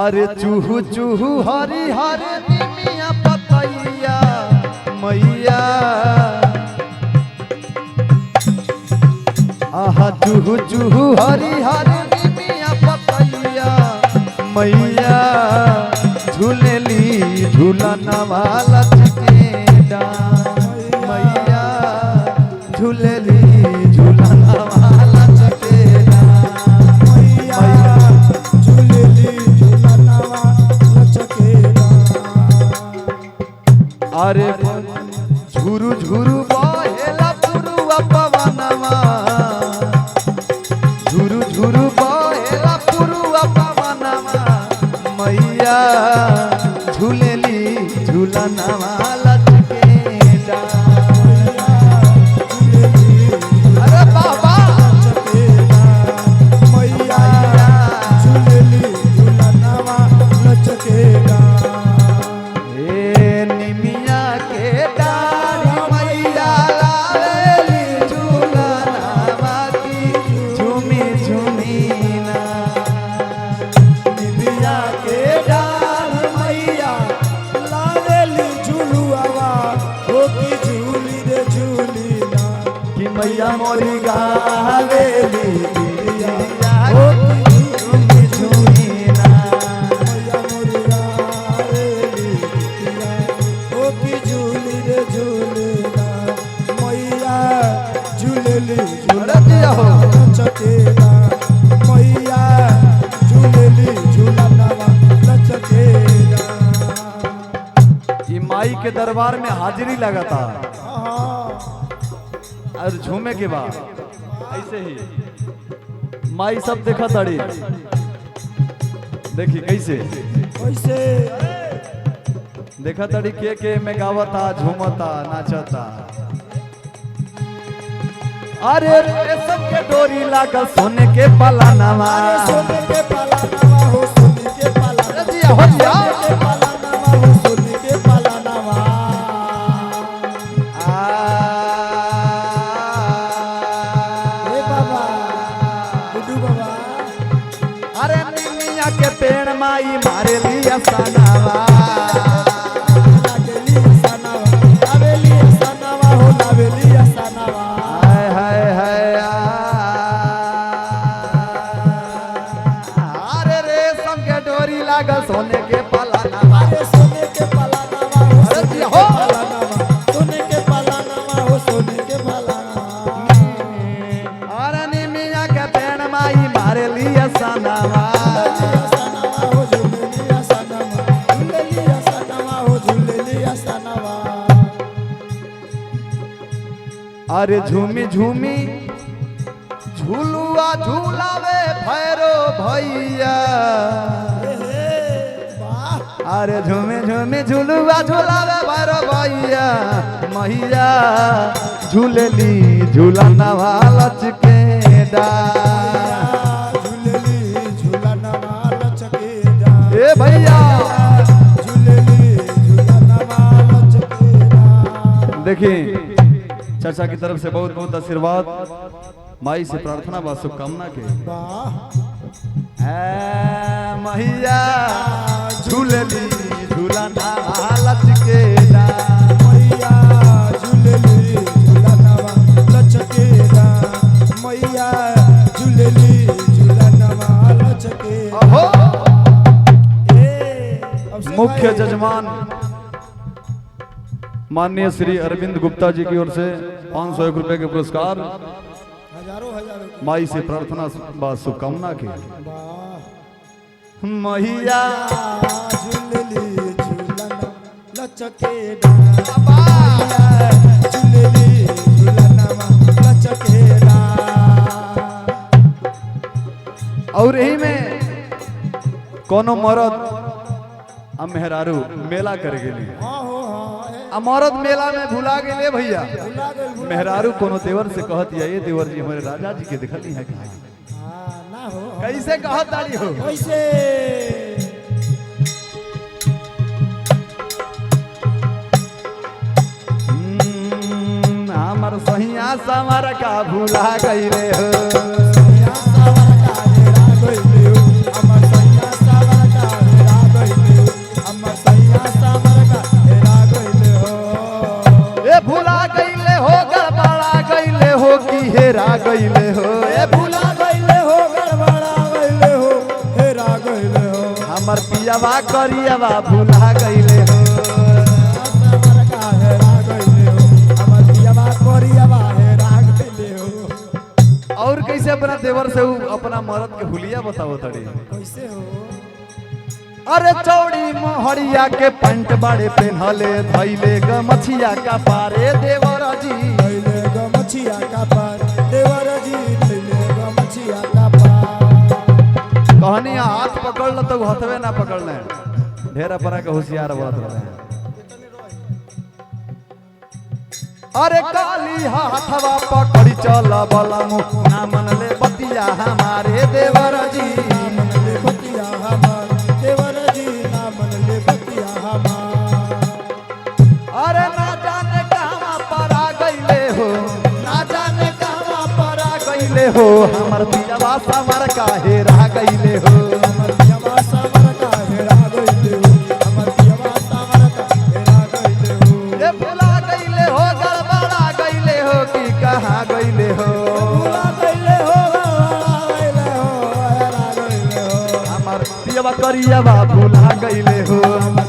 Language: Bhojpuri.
अरे चूहू चूहू हरी हरे निमिया पतैया मैया आहा चूहू चूहू हरी हरे निमिया पतैया मैया झूलेली झूलना वाला चिकेडा मैया झूलेली झूलना वाला चिकेडा मैया झूलेली झूलना वाला चिकेडा। अरे झुरु झुरु बहेला पुरुआ पवनवा झुरु झुरु बहेला पुरुआ पवनवा मैया झूलेली झूलना वाला चिकेडा। अरे बाबा चिकेडा मैया झूलेली झूलना वाला चिकेडा। ए निमिया के डाढ़ी मैया लावेली झूलना वाकी झूमी झूमी ना निमिया के डाढ़ी मैया लावेली झूलुआवा हो की झूली रे झूली ना कि मैया मोरी गावेली दिया हो की झूमी झूमी ना मैया मोरी गावेली दिया हो की झूली रे झूली ना मैया झूलेली झूलना वाला चिकेडा मैया झूलेली झूलना वाला चिकेडा। ये माई के दरबार में हाजिरी लगाता और झूमे के बाद ऐसे ही माई सब देखा ताड़ी देखी कैसे कैसे देखा ताड़ी के में गावता झूमता नाचता। अरे रेशम के डोरी लागल सोने के पलानवा सोने के पलानवा हो सोने के पलानवा जी हो जा के पलानवा हो सोने के पलानवा। ए बाबा गुड्डू बाबा अरे निमिया के पेड़ माई मारे लिया सनावा लागेली सनावा लावेली सनावा हो लावेली सनावा। अरे रेशम के डोरी लागल सोने के पलानवा अरे सोने के पलानवा हो सोने के पलानवा हो सोने के पलानवा। अरे निमिया के पेड़ माई मारे लिया सनावा हो झूले लिया सनावा झूले लिया सनावा हो झूले लिया सनावा। अरे झूमी झूमी झूलुआ झूलावे भैरो भैया अरे झूमी झूमी झूलुआ झूलावे भैरो भैया मैया झूलेली झूलना वाला चिकेडा झूलेली झूलना वाला चिकेडा। ए भैया झूलेली झूलना वाला चिकेडा। देखिए चर्चा की तरफ से बहुत बहुत आशीर्वाद माई से प्रार्थना बा शुभकामना के मैया झूलेली झूलना वाला चिकेडा मैया झूलेली झूलना वाला चिकेडा मैया झूलेली झूलना वाला चिकेडा। मुख्य जजमान माननीय श्री अरविंद गुप्ता जी की ओर से 501 रुपए के पुरस्कार माई से प्रार्थना बा शुभकामना के मैया झूलेली झूलना लचकेडा मैया झूलेली झूलना लचकेडा। और यही में कोनो मरद मेहरारू मेला कर गेली मरद मेला में भुला गए भैया मेहरारू कोनो देवर से कहत ये देवर जी हमारे राजा जी के दिखली है ना हो कैसे कहत ताड़ी हो कैसे हमार सहिया समर का भुला गई रे हो पियावा करियावा भूला गईले हो सावर का हेरा गइले हो हमर पियावा कोरियावा हेरा गइले हो। और कैसे अपना देवर से अपना मर्द के हुलिया बताओ तड़ी कैसे हो अरे चौड़ी मोहरिया के पंट बड़े पेन्हले धैले गमछिया का पारे देवर जी धैले गमछिया का पार देवर जी धैले गमछिया का पार। कहनी हाथ पकड़ ल तो हथवे ना पकड़ने ढेर अपना के होशियार बात रहे अरे काली हाथवा पकड़ी चल बलमु ना मनले बतिया हमारे देवर जी ना मनले बतिया हमार देवर जी ना मनले बतिया हमार। अरे ना जाने कहां पर आ गईले हो ना जाने कहां पर आ गईले हो हमर पियावा समर का हेरा गईले हो हमर पियावा सावर का हेरा गइले हो हमर पियावा सावर का हेरा गइले हो। ये भुला गईले हो गड़बड़ा गईले हो कि कहां गईले हो भुला गइले हो हेरा गइले हो हमर पियावा करियावा भुला गईले हो हमर